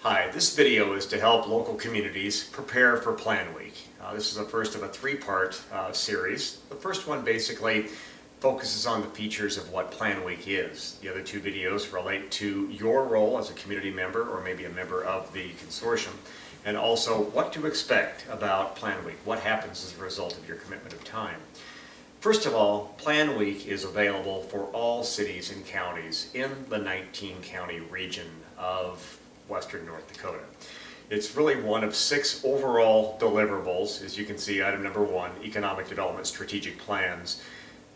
Hi, this video is to help local communities prepare for Plan Week. This is the first of a three-part series. The first one basically focuses on the features of what Plan Week is. The other two videos relate to your role as a community member or maybe a member of the consortium, and also what to expect about Plan Week, what happens as a result of your commitment of time. First of all, Plan Week is available for all cities and counties in the 19-county region of Western North Dakota. It's really one of 6 overall deliverables. As you can see, item number 1, Economic Development Strategic Plans.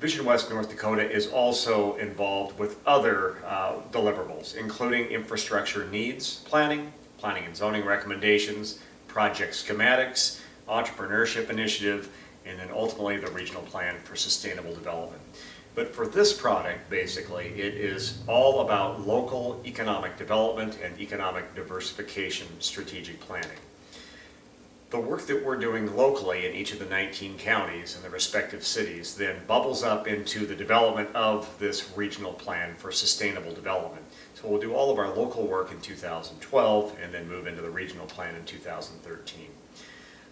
Vision West North Dakota is also involved with other deliverables, including infrastructure needs planning, planning and zoning recommendations, project schematics, entrepreneurship initiative, and then ultimately the regional plan for sustainable development. But for this product, basically, it is all about local economic development and economic diversification strategic planning. The work that we're doing locally in each of the 19 counties and the respective cities then bubbles up into the development of this regional plan for sustainable development. So we'll do all of our local work in 2012 and then move into the regional plan in 2013.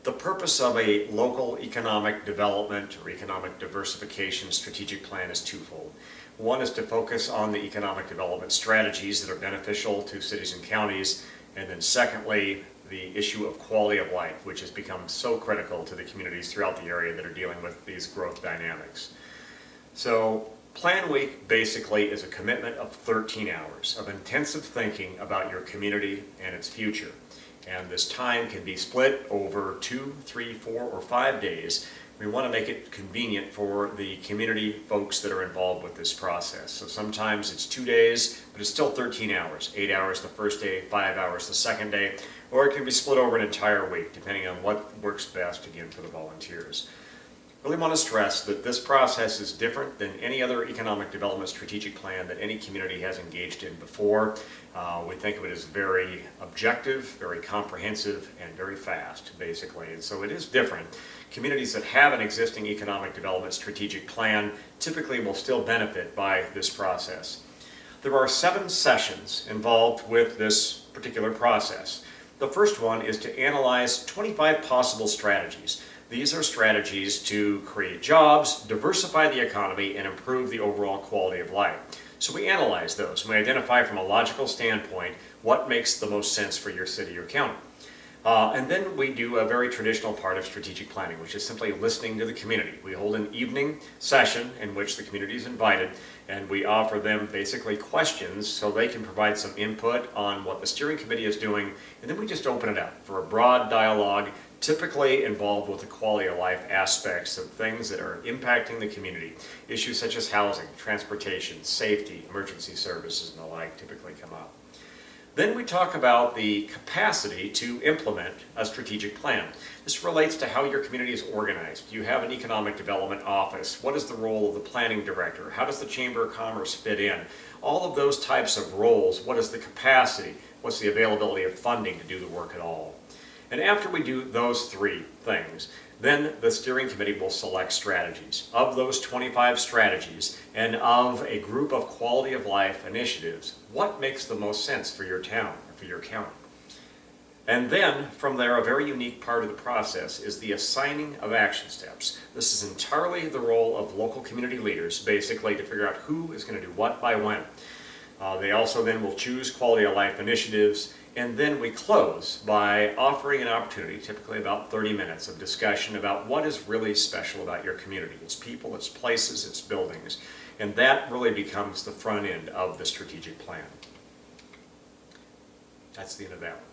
The purpose of a local economic development or economic diversification strategic plan is twofold. One is to focus on the economic development strategies that are beneficial to cities and counties, and then secondly, the issue of quality of life, which has become so critical to the communities throughout the area that are dealing with these growth dynamics. So Plan Week basically is a commitment of 13 hours of intensive thinking about your community and its future. And this time can be split over 2, 3, 4, or 5 days. We want to make it convenient for the community folks that are involved with this process. So sometimes it's 2 days, but it's still 13 hours. 8 hours the first day, 5 hours the second day, or it can be split over an entire week, depending on what works best, again, for the volunteers. I really want to stress that this process is different than any other economic development strategic plan that any community has engaged in before. We think of it as very objective, very comprehensive, and very fast, basically. And so it is different. Communities that have an existing economic development strategic plan typically will still benefit by this process. There are 7 sessions involved with this particular process. The first one is to analyze 25 possible strategies. These are strategies to create jobs, diversify the economy, and improve the overall quality of life. So we analyze those, and we identify from a logical standpoint what makes the most sense for your city or county. And then we do a very traditional part of strategic planning, which is simply listening to the community. We hold an evening session in which the community is invited, and we offer them basically questions so they can provide some input on what the steering committee is doing, and then we just open it up for a broad dialogue, typically involved with the quality of life aspects of things that are impacting the community. Issues such as housing, transportation, safety, emergency services, and the like typically come up. Then we talk about the capacity to implement a strategic plan. This relates to how your community is organized. Do you have an economic development office? What is the role of the planning director? How does the Chamber of Commerce fit in? All of those types of roles, what is the capacity? What's the availability of funding to do the work at all? And after we do those 3 things, then the steering committee will select strategies. Of those 25 strategies and of a group of quality of life initiatives, what makes the most sense for your town or for your county? And then from there, a very unique part of the process is the assigning of action steps. This is entirely the role of local community leaders, basically to figure out who is going to do what by when. They also then will choose quality of life initiatives, and then we close by offering an opportunity, typically about 30 minutes of discussion about what is really special about your community, its people, its places, its buildings, and that really becomes the front end of the strategic plan. That's the end of that one.